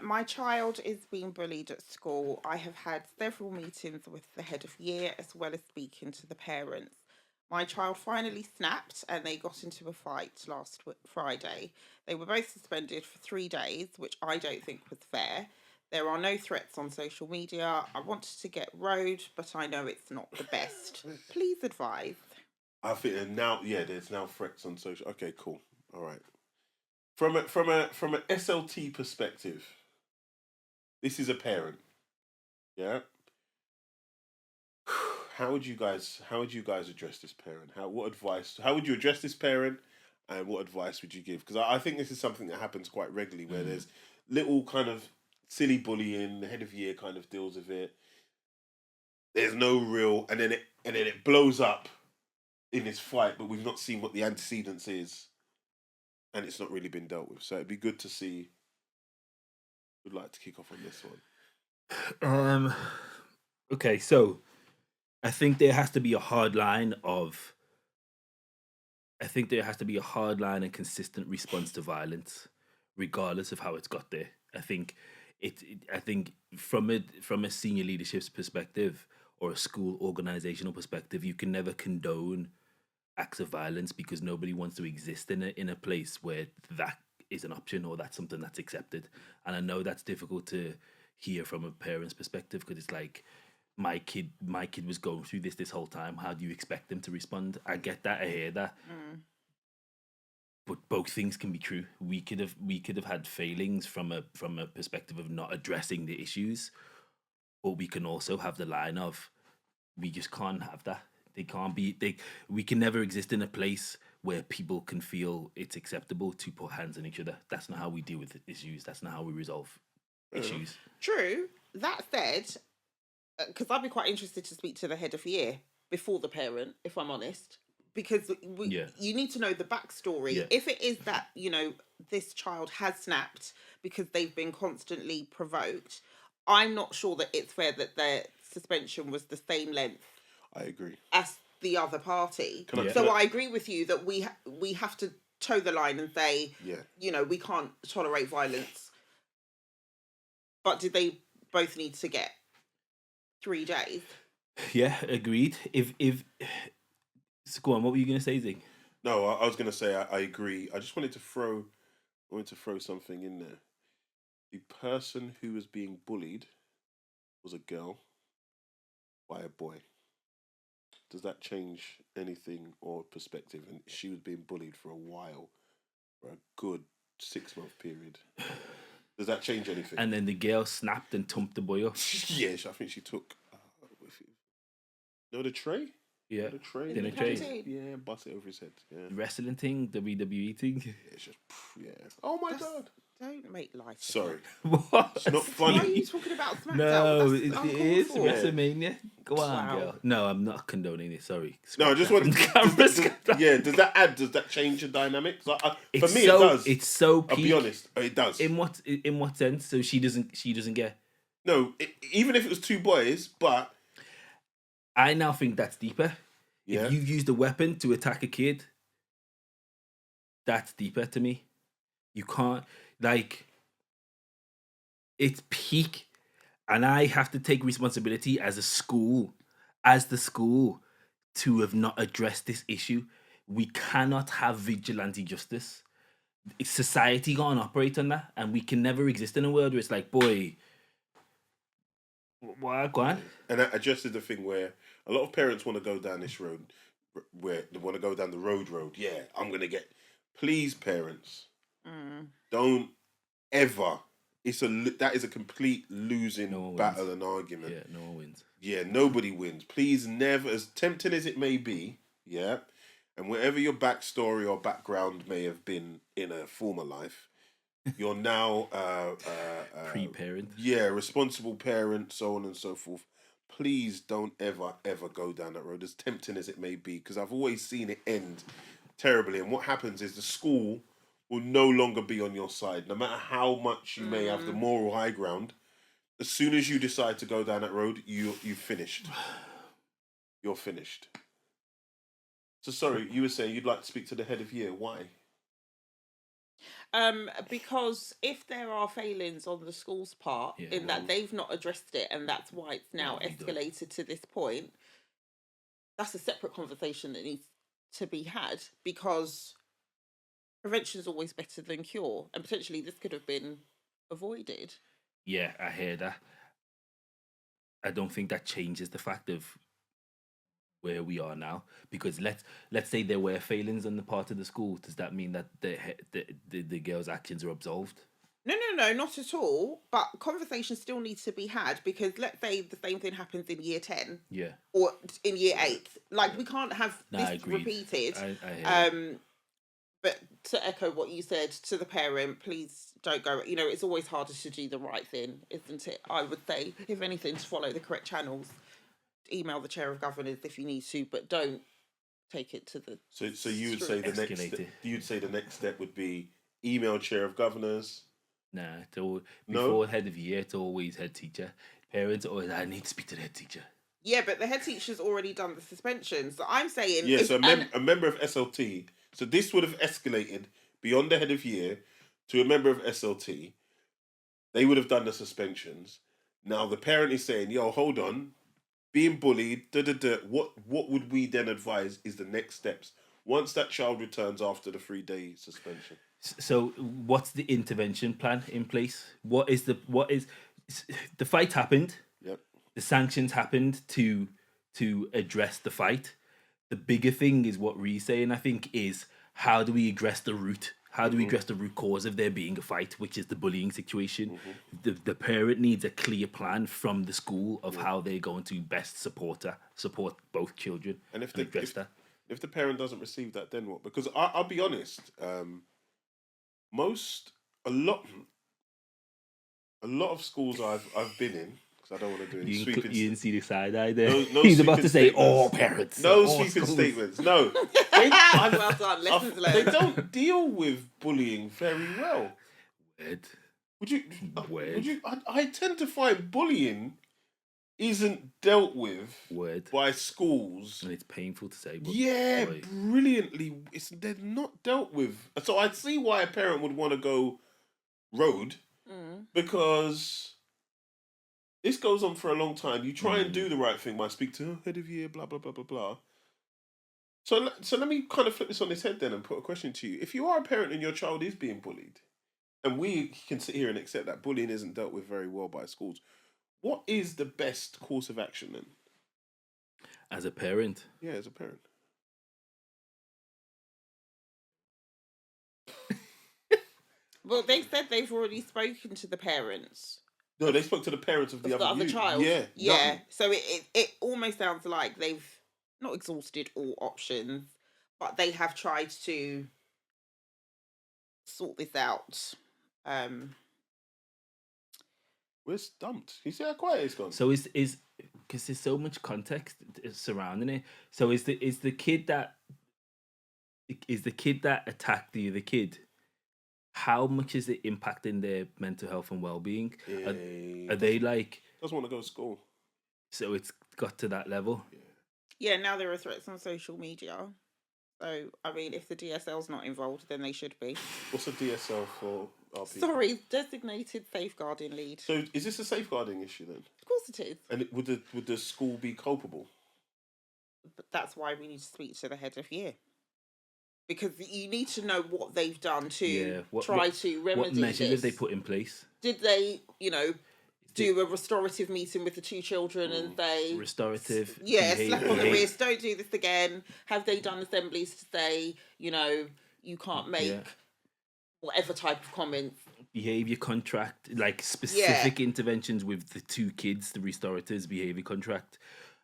My child is being bullied at school. I have had several meetings with the head of year as well as speaking to the parents. My child finally snapped and they got into a fight last Friday. They were both suspended for 3 days, which I don't think was fair. There are no threats on social media. I wanted to get road, but I know it's not the best. Please advise. I think there's now threats on social. Okay, cool. All right. From an SLT perspective, this is a parent. Yeah. How would you guys address this parent? How would you address this parent, and what advice would you give? Because I think this is something that happens quite regularly, where there's little kind of silly bullying. The head of year kind of deals with it. There's no real, and then it blows up in this fight, but we've not seen what the antecedents is, and it's not really been dealt with. So it'd be good to see. Would like to kick off on this one. Okay, so I think there has to be a hard line and consistent response to violence, regardless of how it's got there. I think from a senior leadership's perspective or a school organizational perspective, you can never condone acts of violence because nobody wants to exist in a place where that is an option or that's something that's accepted. And I know that's difficult to hear from a parent's perspective because it's like, my kid was going through this whole time. How do you expect them to respond? I get that. I hear that. But both things can be true. We could have had failings from a perspective of not addressing the issues, or we can also have the line of we just can't have that. We can never exist in a place where people can feel it's acceptable to put hands on each other. That's not how we deal with issues. That's not how we resolve issues. True. That said, because I'd be quite interested to speak to the head of year before the parent, if I'm honest, because you need to know the backstory. Yeah. If it is that, this child has snapped because they've been constantly provoked, I'm not sure that it's fair that their suspension was the same length. I agree. As the other party. I agree with you that we have to toe the line and say, we can't tolerate violence. But did they both need to get 3 days? Yeah, agreed. So go on, what were you going to say, Zig? No, I was going to say I agree. I just wanted to throw something in there. The person who was being bullied was a girl by a boy. Does that change anything or perspective? And she was being bullied for a while, for a good 6-month period. Does that change anything? And then the girl snapped and thumped the boy up. Yeah, I think she took the tray. Yeah, the tray. Dinner tray. Yeah, bust it over his head. Yeah, wrestling thing, WWE thing. Yeah, it's just Oh my god! Don't make life. Sorry, what? It's not funny. Why are you talking about SmackDown? No, it is for. WrestleMania. Go on, girl. No, I'm not condoning it. Sorry. No, I just wanted. Does that change the dynamic? For me, it does. It's so peak. I'll be honest, it does. In what sense? So she doesn't get. No, even if it was 2 boys, but I now think that's deeper. Yeah. If you've used a weapon to attack a kid, that's deeper to me. You can't, it's peak. And I have to take responsibility as the school, to have not addressed this issue. We cannot have vigilante justice. Society can't operate on that. And we can never exist in a world where it's like, boy, what? Go on. And that just is the thing where a lot of parents want to go down this road, where they want to go down the road. Yeah, I'm going to get... Please, parents, don't ever... That is a complete losing battle and argument. Yeah, no one wins. Yeah, nobody wins. Please never, as tempting as it may be, yeah, and whatever your backstory or background may have been in a former life, you're now... pre-parent. Yeah, responsible parent, so on and so forth. Please don't ever go down that road, as tempting as it may be, because I've always seen it end terribly. And what happens is the school will no longer be on your side, no matter how much you may have the moral high ground. As soon as you decide to go down that road, you've finished. You're finished. So sorry, you were saying you'd like to speak to the head of year. Why? Because if there are failings on the school's part Yeah. in that they've not addressed it and that's why it's now What have we done? escalated to this point, that's a separate conversation that needs to be had, because prevention is always better than cure, and potentially this could have been avoided. Yeah, I hear that. I don't think that changes the fact of where we are now, because let's say there were failings on the part of the school. Does that mean that the girls' actions are absolved? No, not at all. But conversations still need to be had, because let's say the same thing happens in year 10 Yeah. or in year 8. Like, we can't have No, this I agree. repeated. I hear that. But to echo what you said to the parent, please don't go. It's always harder to do the right thing, isn't it? I would say, if anything, to follow the correct channels. Email the chair of governors if you need to, but don't take it to the. So you would say Escalate it. you'd say the next step would be email chair of governors. Nah, it's all, No? before head of year, it's always head teacher. Parents always, I need to speak to the head teacher. Yeah, but the head teacher's already done the suspension. So I'm saying, Yeah, so a member of SLT. So this would have escalated beyond the head of year to a member of SLT. They would have done the suspensions. Now the parent is saying, "Yo, hold on, being bullied. What would we then advise is the next steps once that child returns after the 3-day suspension?" So, what's the intervention plan in place? What is the fight happened? Yep. The sanctions happened to address the fight. The bigger thing is what Ree's saying, I think, is how do we address the root? How do we address the root cause of there being a fight, which is the bullying situation? The parent needs a clear plan from the school of how they're going to best support both children And if address that. if the parent doesn't receive that, then what? Because I'll be honest, a lot of schools I've been in, because I don't want to do any You sweeping. didn't see the side eye there. No He's about to say sweeping all statements. parents. No all sweeping schools." statements. No, well done. Lessons they learned. don't deal with bullying very well. Word. Would you? Word. I tend to find bullying isn't dealt with Word. by schools. And it's painful to say, but Yeah, boy. brilliantly. They're not dealt with. So I see why a parent would want to go road, because this goes on for a long time. You try and do the right thing by speak to head of year, blah blah blah blah blah. So let me kind of flip this on its head then and put a question to you. If you are a parent and your child is being bullied, and we can sit here and accept that bullying isn't dealt with very well by schools, what is the best course of action then? As a parent, Yeah, as a parent. Well, they said they've already spoken to the parents No, they spoke to the parents of the of the other youth. child. Yeah, Yeah. nothing. So it almost sounds like they've not exhausted all options, but they have tried to sort this out. We're stumped. You see how quiet it's gone? so is because there's so much context surrounding it. So is the kid that attacked the other kid? How much is it impacting their mental health and well-being? Are they like? Doesn't want to go to school. So it's got to that level. Yeah, now there are threats on social media. So, I mean, if the DSL's not involved, then they should be. What's a DSL for our people? Sorry, designated safeguarding lead. So is this a safeguarding issue then? Of course it is. And would the school be culpable? But that's why we need to speak to the head of year. Because you need to know what they've done to try to remedy What measures this. have they put in place? Did they, do a restorative meeting with the two children and say... Restorative. slap on the wrist, don't do this again. Have they done assemblies to say, you can't make whatever type of comments? Behavior contract, like specific interventions with the two kids, the restoratives, behavior contract.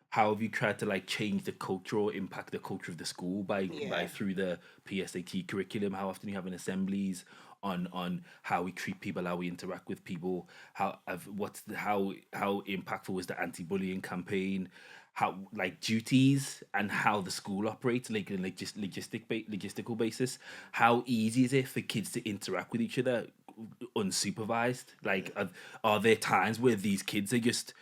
How have you tried to change the culture or impact the culture of the school by through the PSAT curriculum? How often are you having assemblies on how we treat people, how we interact with people? How impactful was the anti-bullying campaign? How duties and how the school operates, like on a logistical basis. How easy is it for kids to interact with each other unsupervised? Are there times where these kids are just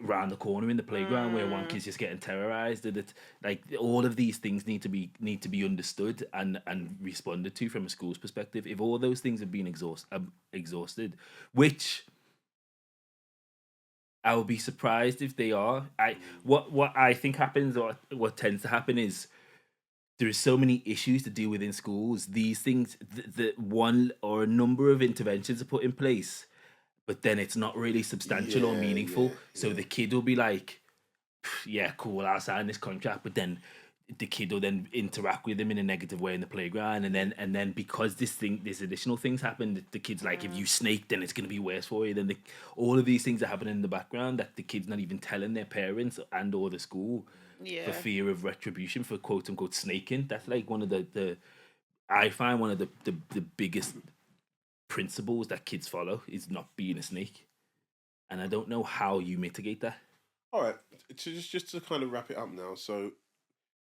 round the corner in the playground where one kid's just getting terrorized, and it, like, all of these things need to be understood and responded to from a school's perspective. If all those things have been exhausted, which I would be surprised if they are. What I think happens, or what tends to happen, is there are so many issues to deal with in schools. These things, the one or a number of interventions are put in place, but then it's not really substantial or meaningful. So the kid will be like, yeah, cool, I'll sign this contract, but then the kid will then interact with him in a negative way in the playground, and then because this additional things happen, the kid's like, if you snake, then it's going to be worse for you. Then all of these things are happening in the background that the kid's not even telling their parents and or the school, for fear of retribution for quote unquote snaking. That's like one of the I find one of the biggest principles that kids follow is not being a snake, and I don't know how you mitigate that. All right, just to kind of wrap it up now. So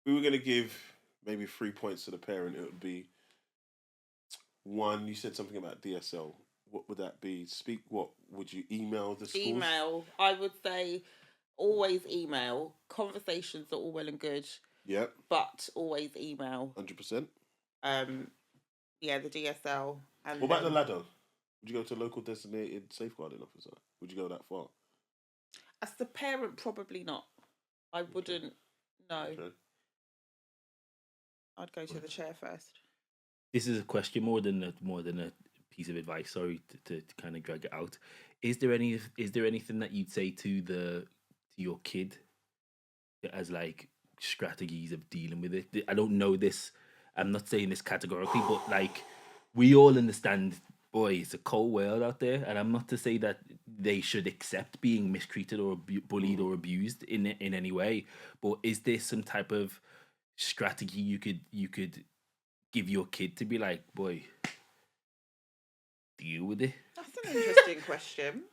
we were going to give maybe 3 points to the parent. It would be one. You said something about DSL. What would that be? What would you email the schools? Email. I would say always email. Conversations are all well and good. Yep. But always email. 100%. Yeah, the DSL. And what about the ladder? Would you go to a local designated safeguarding officer? Would you go that far? As the parent, probably not. I wouldn't. No. Okay. I'd go to the chair first. This is a question more than a piece of advice. Sorry to kind of drag it out. Is there anything that you'd say to your kid as like strategies of dealing with it? I don't know this. I'm not saying this categorically, but like, we all understand, boy, it's a cold world out there, and I'm not to say that they should accept being mistreated or bullied or abused in any way. But is there some type of strategy you could give your kid to be like, boy, deal with it? That's an interesting question.